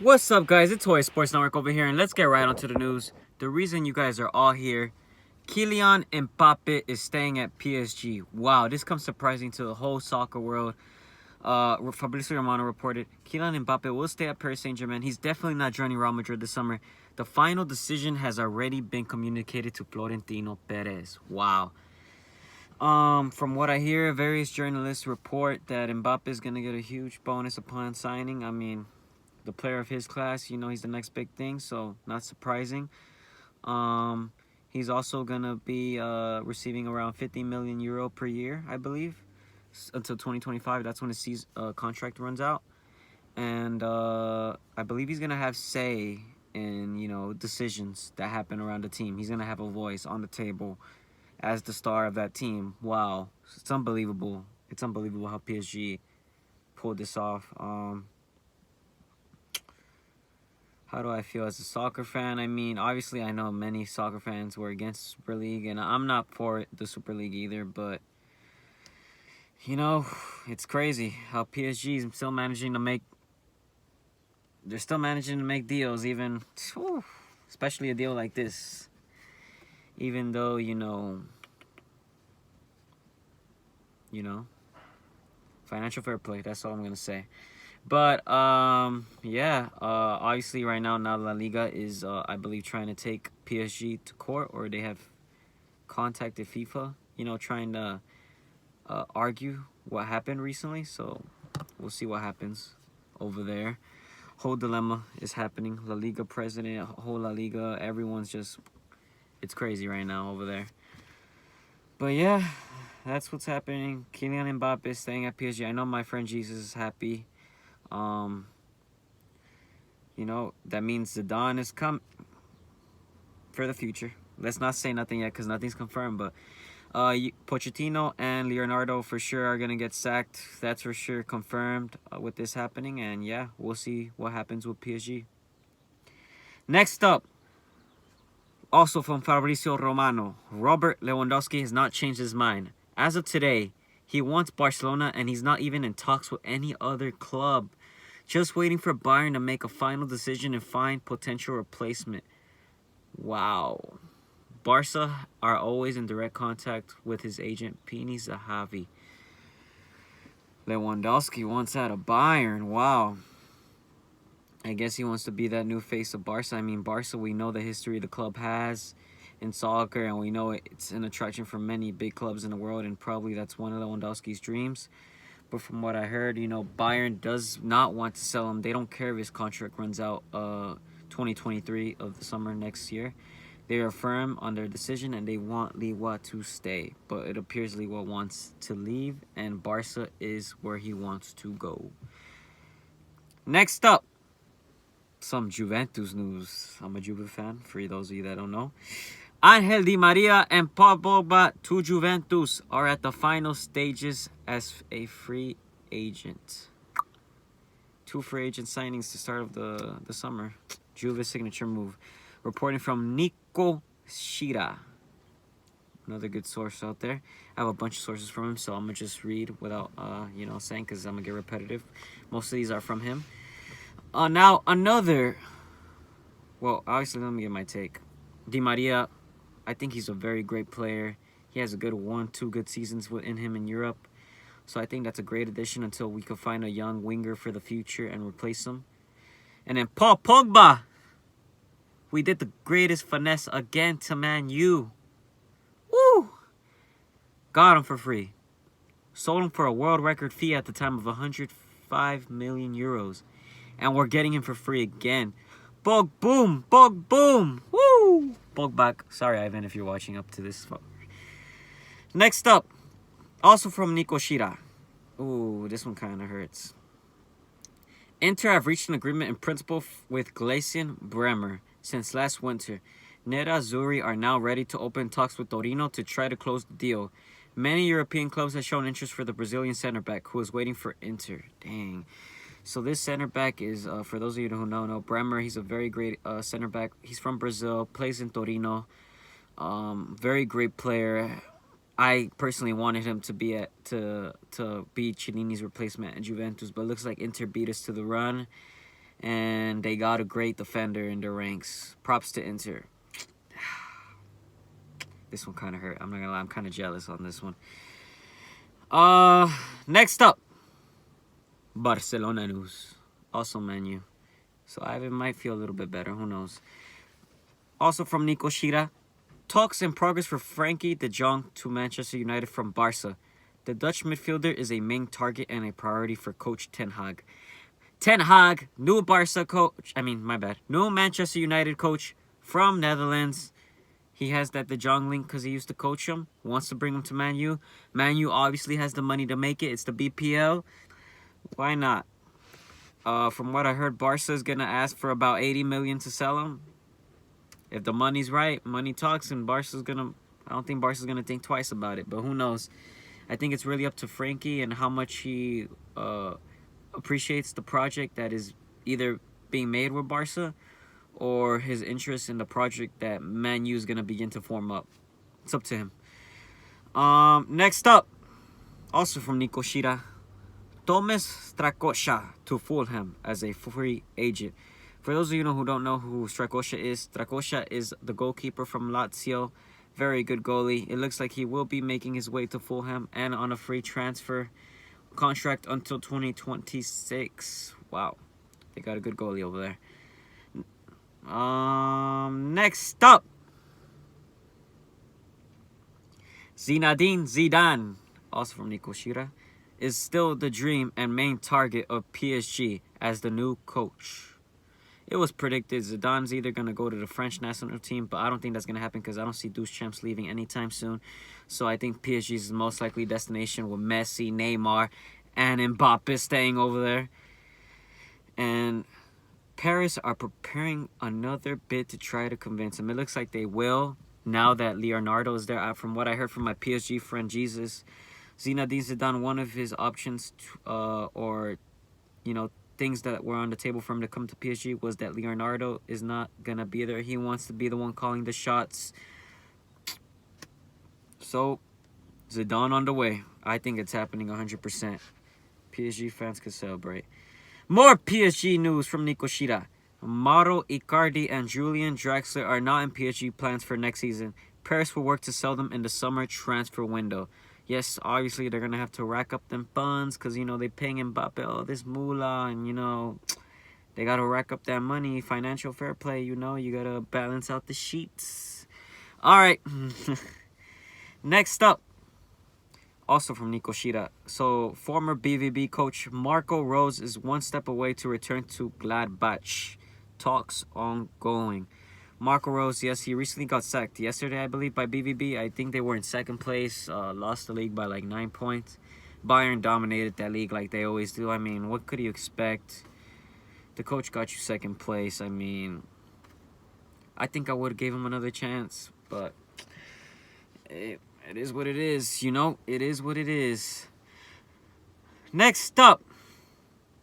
What's up, guys? It's Toy Sports Network over here, and let's get right onto the news. The reason you guys are all here, Kylian Mbappe is staying at PSG. Wow, this comes surprising to the whole soccer world. Fabrizio Romano reported Kylian Mbappe will stay at Paris Saint-Germain. He's definitely not joining Real Madrid this summer. The final decision has already been communicated to Florentino Perez. Wow. From what I hear, various journalists report that Mbappe is gonna get a huge bonus upon signing. I mean, the player of his class, he's the next big thing, so not surprising. He's also gonna be receiving around 50 million euro per year, I believe, until 2025. That's when his contract runs out, and I believe he's gonna have say in decisions that happen around the team. He's gonna have a voice on the table as the star of that team. Wow, it's unbelievable. It's unbelievable how PSG pulled this off. How do I feel as a soccer fan? I mean, obviously, I know many soccer fans were against the Super League, and I'm not for the Super League either, but, it's crazy how PSG is still managing to make... They're still managing to make deals, even... especially a deal like this. Even though, financial fair play, that's all I'm going to say. But, obviously right now La Liga is, I believe, trying to take PSG to court, or they have contacted FIFA, trying to argue what happened recently. So, we'll see what happens over there. Whole dilemma is happening. La Liga president, whole La Liga, everyone's just, it's crazy right now over there. But yeah, that's what's happening. Kylian Mbappe is staying at PSG. I know my friend Jesus is happy. That means Zidane is come for the future. Let's not say nothing yet because nothing's confirmed, but Pochettino and Leonardo for sure are going to get sacked. That's for sure confirmed with this happening, and yeah, we'll see what happens with PSG. Next up, also from Fabrizio Romano, Robert Lewandowski has not changed his mind. As of today, he wants Barcelona, and he's not even in talks with any other club. Just waiting for Bayern to make a final decision and find potential replacement. Wow. Barca are always in direct contact with his agent, Pini Zahavi. Lewandowski wants out of Bayern. Wow. I guess he wants to be that new face of Barca. I mean, Barca, we know the history the club has in soccer, and we know it's an attraction for many big clubs in the world, and probably that's one of Lewandowski's dreams. But from what I heard, Bayern does not want to sell him. They don't care if his contract runs out 2023 of the summer next year. They are firm on their decision, and they want Lewa to stay. But it appears Lewa wants to leave, and Barca is where he wants to go. Next up, some Juventus news. I'm a Juve fan, for those of you that don't know. Angel Di Maria and Pogba to Juventus are at the final stages as a free agent. 2 free agent signings to start of the summer. Juve's signature move. Reporting from Nico Shira. Another good source out there. I have a bunch of sources from him, so I'm going to just read without, saying, because I'm going to get repetitive. Most of these are from him. Now, another... Well, obviously, let me get my take. Di Maria... I think he's a very great player. He has a good 1-2 good seasons within him in Europe. So I think that's a great addition until we can find a young winger for the future and replace him. And then Paul Pogba. We did the greatest finesse again to Man U. Woo! Got him for free. Sold him for a world record fee at the time of 105 million euros. And we're getting him for free again. Bog boom! Bog boom! Woo! Bog back. Sorry, Ivan, if you're watching up to this. Next up, also from Nico Shira. Ooh, this one kind of hurts. Inter have reached an agreement in principle with Glacian Bremer since last winter. Nerazzurri are now ready to open talks with Torino to try to close the deal. Many European clubs have shown interest for the Brazilian center back who is waiting for Inter. Dang. So this center back is, for those of you who don't know, Bremer. He's a very great center back. He's from Brazil, plays in Torino. Very great player. I personally wanted him to be to be Cellini's replacement at Juventus, but it looks like Inter beat us to the run. And they got a great defender in their ranks. Props to Inter. This one kind of hurt. I'm not gonna lie. I'm kind of jealous on this one. Next up, Barcelona news. Also Man U. So Ivan might feel a little bit better. Who knows? Also from Nico Shira. Talks in progress for Frankie de Jong to Manchester United from Barca. The Dutch midfielder is a main target and a priority for coach Ten Hag. Ten Hag, new Barca coach. New Manchester United coach from Netherlands. He has that De Jong link because he used to coach him. Wants to bring him to Man U. Man U obviously has the money to make it. It's the BPL. Why not? From what I heard, Barca is going to ask for about 80 million to sell him. If the money's right, money talks, and Barca's going to... I don't think Barca's going to think twice about it, but who knows? I think it's really up to Frankie and how much he appreciates the project that is either being made with Barca or his interest in the project that Man U is going to begin to form up. It's up to him. Next up, also from Nico Shira, Thomas Strakosha to Fulham as a free agent. For those of you who don't know who Strakosha is the goalkeeper from Lazio. Very good goalie. It looks like he will be making his way to Fulham and on a free transfer contract until 2026. Wow. They got a good goalie over there. Next up, Zinedine Zidane, also from Nico Shira, is still the dream and main target of PSG as the new coach. It was predicted Zidane's either going to go to the French national team, but I don't think that's going to happen because I don't see Deschamps leaving anytime soon. So I think PSG's most likely destination with Messi, Neymar, and Mbappe staying over there. And Paris are preparing another bid to try to convince him. It looks like they will now that Leonardo is there. From what I heard from my PSG friend Jesus, Zinedine Zidane, one of his options things that were on the table for him to come to PSG was that Leonardo is not going to be there. He wants to be the one calling the shots. So, Zidane on the way. I think it's happening 100%. PSG fans can celebrate. More PSG news from Nico Shira. Mauro Icardi and Julian Draxler are not in PSG plans for next season. Paris will work to sell them in the summer transfer window. Yes, obviously they're going to have to rack up them funds because, they paying Mbappe all this moolah and, they got to rack up that money. Financial fair play, you got to balance out the sheets. All right. Next up, also from Nico Shira. So, former BVB coach Marco Rose is one step away to return to Gladbach. Talks ongoing. Marco Rose, yes, he recently got sacked yesterday, I believe, by BVB. I think they were in second place, lost the league by like 9 points. Bayern dominated that league like they always do. I mean, what could you expect? The coach got you second place. I mean, I think I would have gave him another chance, but it is what it is, It is what it is. Next up,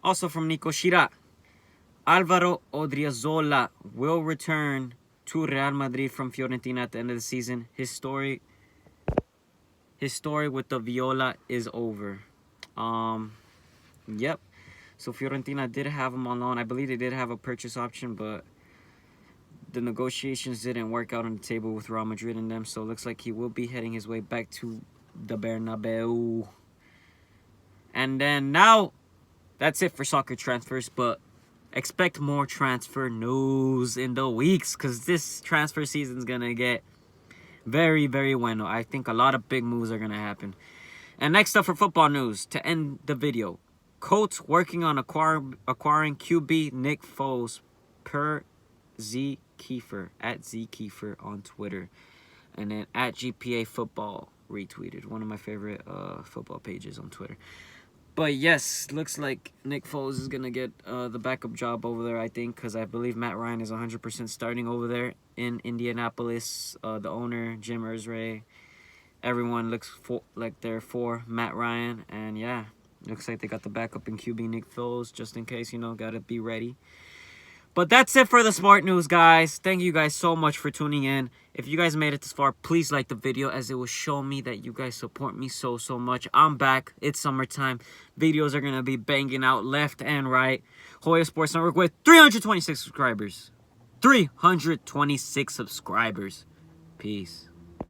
also from Nico Shira, Alvaro Odriozola will return to Real Madrid from Fiorentina at the end of the season. His story with the Viola is over. Yep. So Fiorentina did have him on loan. I believe they did have a purchase option, but the negotiations didn't work out on the table with Real Madrid and them. So it looks like he will be heading his way back to the Bernabeu. And then now, that's it for soccer transfers, but expect more transfer news in the weeks because this transfer season is going to get very, very bueno. I think a lot of big moves are going to happen. And next up for football news, to end the video, Colts working on acquiring QB Nick Foles per Z Kiefer, at Z Kiefer on Twitter. And then at GPA Football retweeted, one of my favorite football pages on Twitter. But yes, looks like Nick Foles is going to get the backup job over there, I think, because I believe Matt Ryan is 100% starting over there in Indianapolis. The owner, Jim Irsay, everyone looks like they're for Matt Ryan. And yeah, looks like they got the backup in QB Nick Foles just in case, got to be ready. But that's it for the sport news, guys. Thank you guys so much for tuning in. If you guys made it this far, please like the video, as it will show me that you guys support me so much. I'm back. It's summertime. Videos are going to be banging out left and right. Joya Sports Network with 326 subscribers. 326 subscribers. Peace.